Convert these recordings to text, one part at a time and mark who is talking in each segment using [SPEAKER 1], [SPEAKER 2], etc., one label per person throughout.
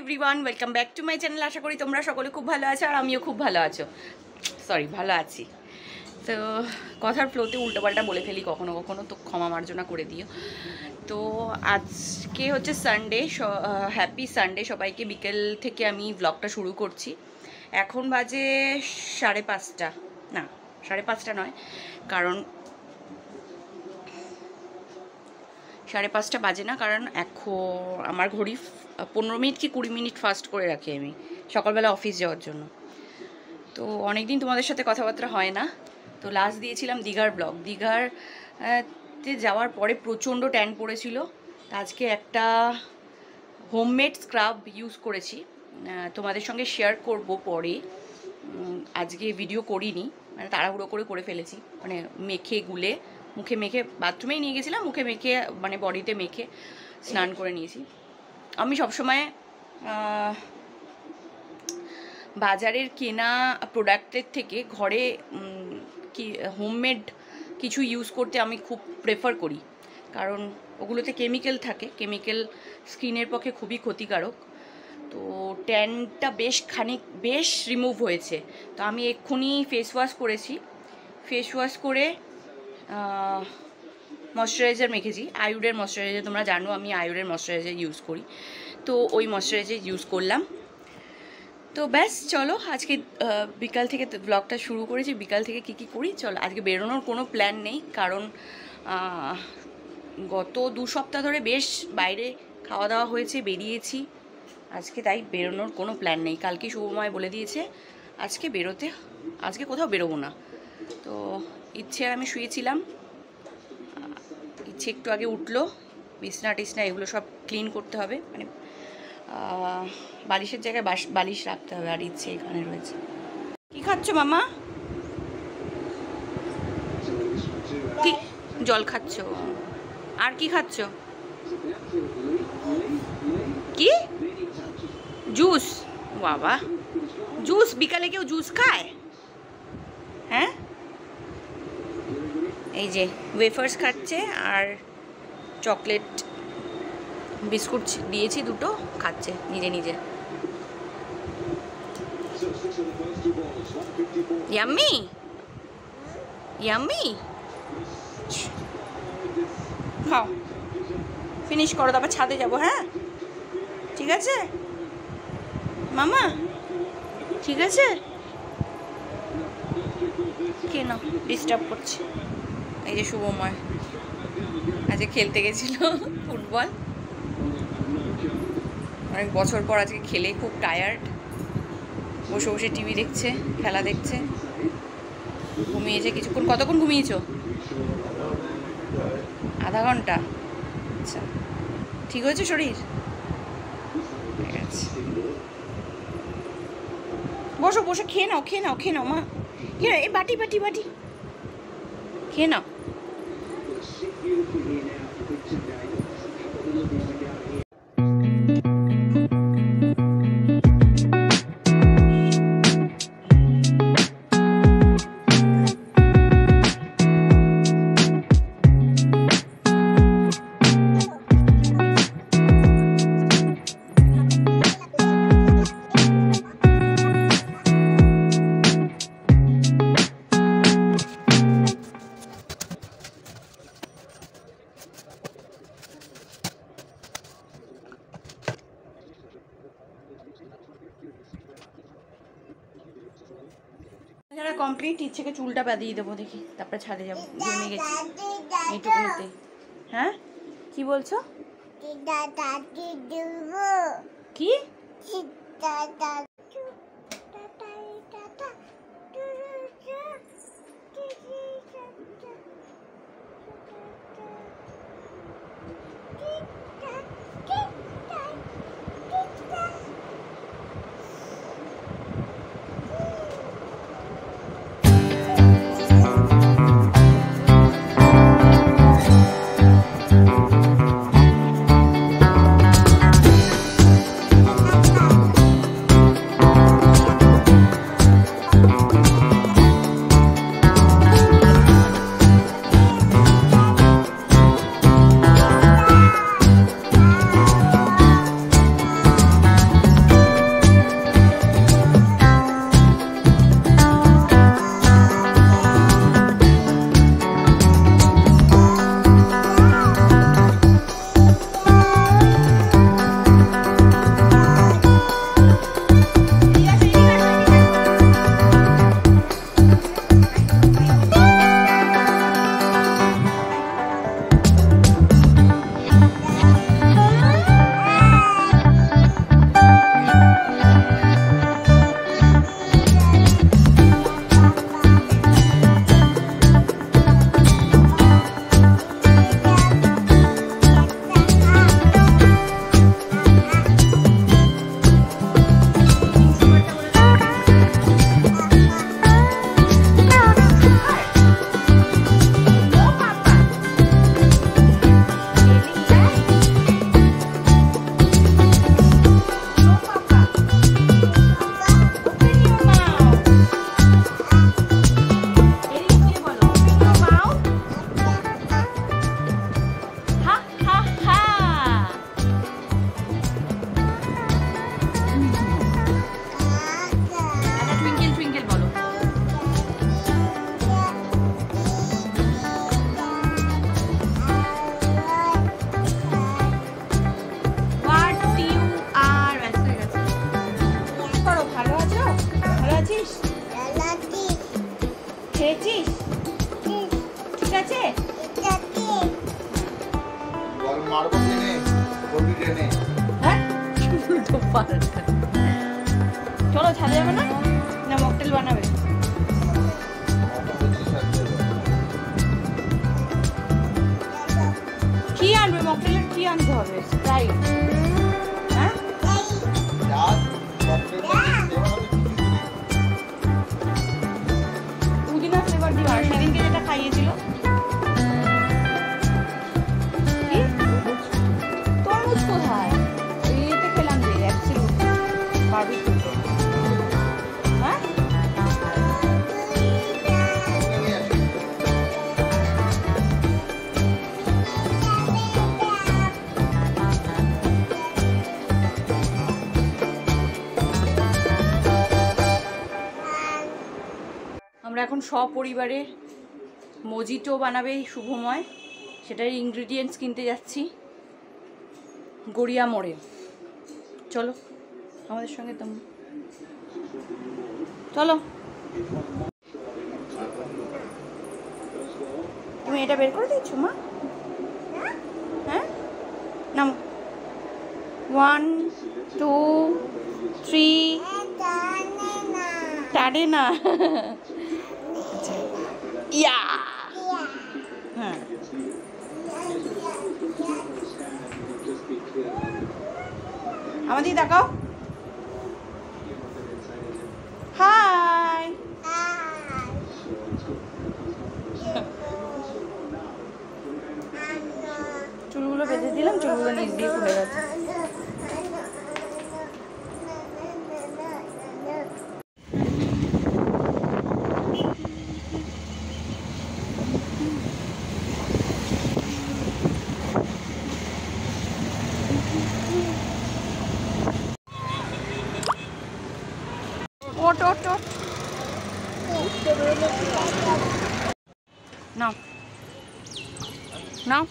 [SPEAKER 1] Everyone, welcome back to my channel. আশা করি তোমরা সকলে খুব ভালো আছো আর আমিও খুব ভালো আছো। ভালো আছি। তো কথার ফ্লোতে উল্টোপাল্টা বলে ফেলি কখনো কখনো, তো ক্ষমা মার্জনা করে দিও। তো আজকে হচ্ছে সানডে, হ্যাপি সানডে সবাইকে। বিকেল থেকে আমি ব্লগটা শুরু করছি। এখন বাজে 5:30, না 5:30 নয়, কারণ 5:30 বাজে না, কারণ এখন আমার ঘড়ি 15 মিনিট কি 20 মিনিট ফাস্ট করে রাখি আমি সকালবেলা অফিস যাওয়ার জন্য। তো অনেকদিন তোমাদের সাথে কথাবার্তা হয় না। তো লাস্ট দিয়েছিলাম দীঘার ব্লগ। দীঘাতে যাওয়ার পরে প্রচণ্ড ট্যান পড়েছিল। আজকে একটা হোমমেড স্ক্রাব ইউজ করেছি, তোমাদের সঙ্গে শেয়ার করব পরে। আজকে ভিডিও করিনি, মানে তাড়াহুড়ো করে ফেলেছি, মানে মেখে গুলে মুখে মেখে বাথরুমেই নিয়ে গেছিলাম, মুখে মেখে মানে বডিতে মেখে স্নান করে নিয়েছি। আমি সবসময় বাজারের কেনা প্রোডাক্টের থেকে ঘরে কি হোমমেড কিছু ইউজ করতে আমি খুব প্রেফার করি, কারণ ওগুলোতে কেমিক্যাল থাকে, কেমিক্যাল স্কিনের পক্ষে খুবই ক্ষতিকারক। তো ট্যানটা বেশ রিমুভ হয়েছে। তো আমি এক্ষুনি ফেস ওয়াশ করেছি, ফেস ওয়াশ করে ময়শ্চারাইজার মেখেছি, আয়ুরের ময়শ্চারাইজার। তোমরা জানো আমি আয়ুরের ময়শ্চারাইজার ইউজ করি, তো ওই ময়শ্চারাইজার ইউজ করলাম। তো ব্যাস চলো, আজকে বিকাল থেকে ব্লগটা শুরু করেছি। বিকাল থেকে কী করি চলো। আজকে বেরোনোর কোনো প্ল্যান নেই, কারণ গত 2 সপ্তাহ ধরে বেশ বাইরে খাওয়া দাওয়া হয়েছে, বেরিয়েছি। আজকে তাই বেরোনোর কোনো প্ল্যান নেই। কালকে শুভময় বলে দিয়েছে আজকে কোথাও বেরোবো না। তো ইচ্ছে আর আমি শুয়েছিলাম, ইচ্ছে একটু আগে উঠলো। বিছনা টিছনা এগুলো সব ক্লিন করতে হবে, মানে বালিশের জায়গায় বালিশ রাখতে হবে। আর ইচ্ছে এখানে রয়েছে। কি খাচ্ছ মামা? কি জল খাচ্ছ? আর কি খাচ্ছ? কি জুস? বাবা, জুস? বিকালে কেউ জুস খায়? হ্যাঁ, এই যে ওয়েফার্স খাচ্ছে আর চকলেট বিস্কুট দিয়েছি, দুটো খাচ্ছে নিজে নিজে। ইয়াম্মি ইয়াম্মি, খাও, ফিনিশ করো, তারপর ছাদে যাবো। হ্যাঁ ঠিক আছে মামা, ঠিক আছে। কেন ডিস্টার্ব করছে? এই যে শুভময় আজকে খেলতে গেছিল ফুটবল, অনেক বছর পর আজকে খেলে খুব টায়ার্ড। বসে বসে টিভি দেখছে, খেলা দেখছে, ঘুমিয়েছে কিছুক্ষণ। কতক্ষণ ঘুমিয়েছো? আধা ঘন্টা? আচ্ছা, ঠিক হয়েছে শরীর? ঠিক আছে, বসো বসে খেয়ে নাও মা। এই বাটি খেয়ে নাও। যারা কমপ্লিট, ইচ্ছেকে চুলটা বাঁধিয়ে দেবো, দেখি তারপরে ছাদে যাবো। ঘেমে গেছি এইটুকুনিতে। হ্যাঁ কি বলছো? কি খেয়েছিস? ঠিক আছে। চলো ছাদে যাবে না? না মকটেল বানাবে? কি আনবে? মকটেলের কি আনতে হবে? স্প্রাইট? হ্যাঁ পুদিনা ফ্লেভার দিও। আর সেদিনকে যেটা খাইয়েছিল তরমুজ কোথায়? এতে খেলাম যে অ্যাবসলিউট বারবিকিউতে। হ্যাঁ আমরা এখন সপরিবারে মজিটো বানাবে শুভময়, সেটার ইনগ্রিডিয়েন্টস কিনতে যাচ্ছি গড়িয়া মোড়ে। চলো আমাদের সঙ্গে, চলো। তুমি এটা বের করে দিচ্ছ মা? হ্যাঁ নাম 1 2 3 টানে না। ইয়া হ্যাঁ আমাদের দেখাও। হাই চুলগুলো বেঁধে দিলাম, চুলগুলো নিচ দিয়ে খুলে গেছে। নাও নাও।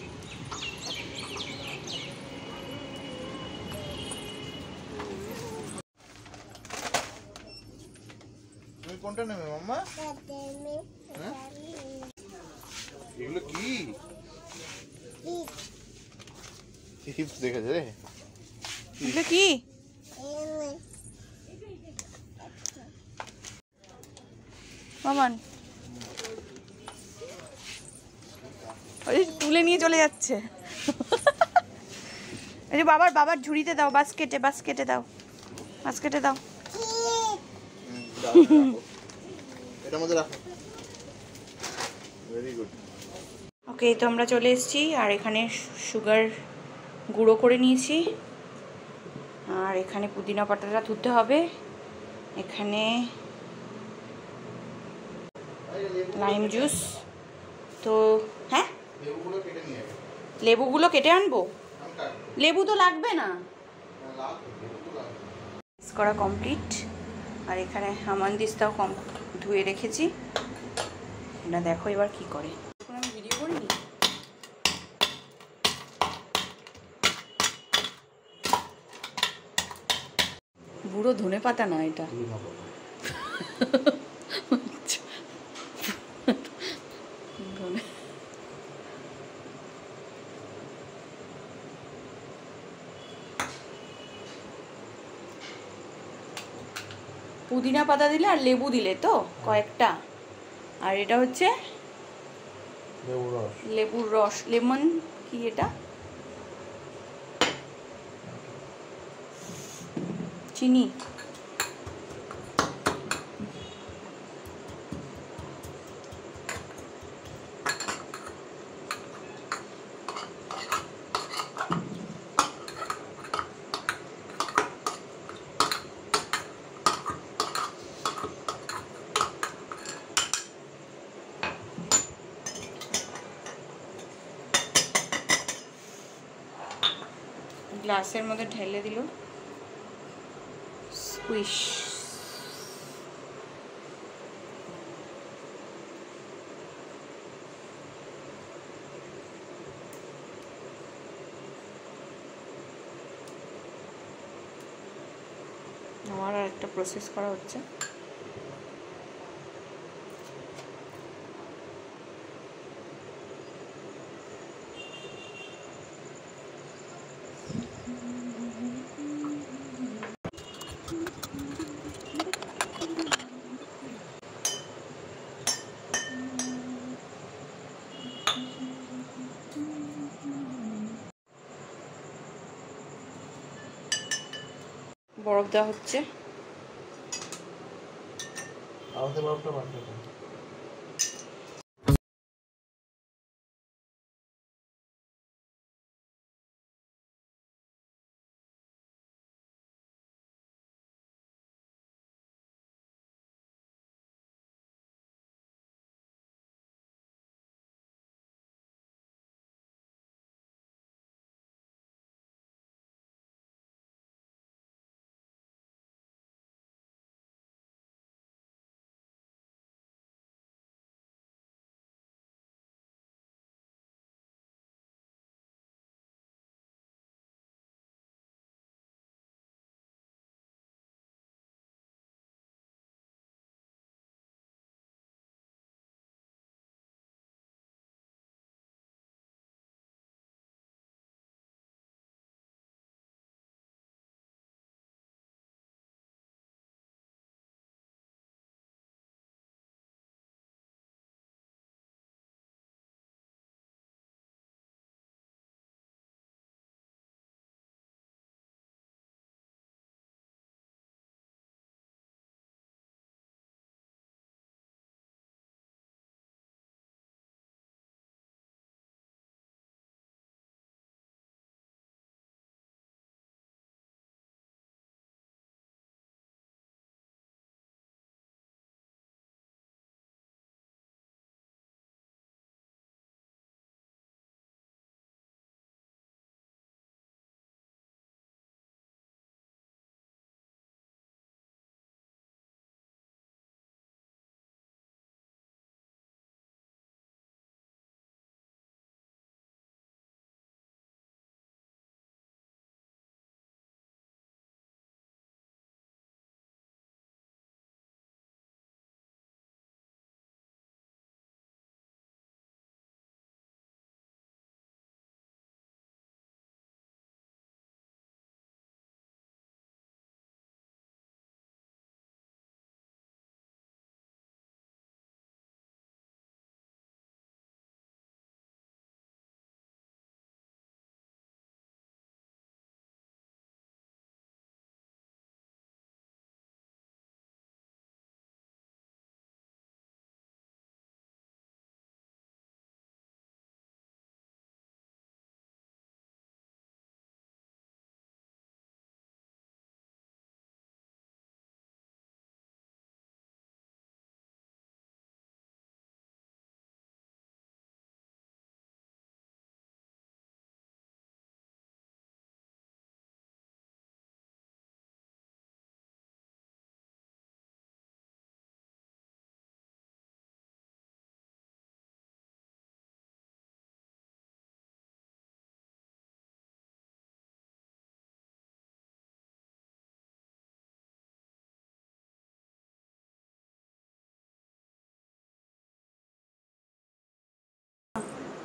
[SPEAKER 2] তুমি কোনটা নেবে মাম্মা? এগুলো কি চিপস দেখেছে রে?
[SPEAKER 1] এগুলো কি? মামান ওই তুলে নিয়ে চলে যাচ্ছে। এই যে বাবার ঝুড়িতে দাও, বাস্কেটে দাও, বাস্কেটে দাও।
[SPEAKER 2] এটার মধ্যে রাখো। Very good.
[SPEAKER 1] ওকে, তো আমরা চলে এসেছি আর এখানে সুগার গুঁড়ো করে নিয়েছি। আর এখানে পুদিনা পাতাটা ধুতে হবে। এখানে লাইম জুস। তো হ্যাঁ লেবুগুলো কেটে আনবো। লেবু তো লাগবে না, করা কমপ্লিট। আর এখানে হামানদিস্তাও ধুয়ে রেখেছি। এটা দেখো এবার কি করে। এখন আমি ভিডিও করিনি। বুড়ো ধনে পাতা না এটা। পুদিনা পাতা দিলে আর লেবু দিলে তো কয়েকটা, আর এটা হচ্ছে লেবুর রস, লেমন কি এটা, চিনি। গ্লাসের মধ্যে ঢেলে দিল, স্কুইশ। আমার আর একটা প্রসেস করা হচ্ছে। বরফ দেওয়া হচ্ছে।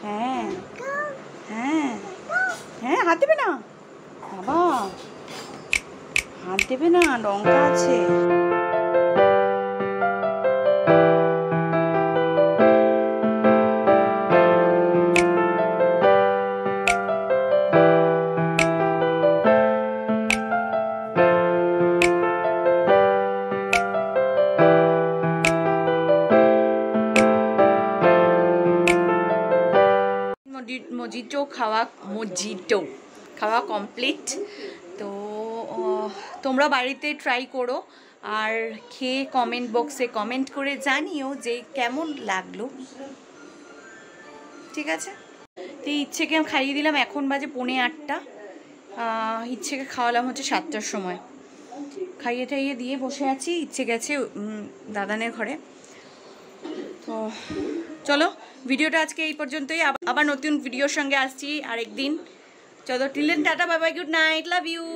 [SPEAKER 1] হ্যাঁ হ্যাঁ হ্যাঁ, হাত দেবে না বাবা, হাত দেবে না, লঙ্কা আছে। মজিটো খাওয়া কমপ্লিট। তো তোমরা বাড়িতে ট্রাই করো আর খেয়ে কমেন্ট বক্সে কমেন্ট করে জানিও যে কেমন লাগলো, ঠিক আছে? তো ইচ্ছেকে খাইয়ে দিলাম, এখন বাজে 7:45। ইচ্ছেকে খাওয়ালাম হচ্ছে 7টার সময়, খাইয়ে টাইয়ে দিয়ে বসে আছি। ইচ্ছে গেছে দাদানের ঘরে। তো চলো, ভিডিওটা আজকে এই পর্যন্তই, আবার নতুন ভিডিওর সঙ্গে আসছি আরেকদিন। চলো, till then tata, bye bye, good night, love you.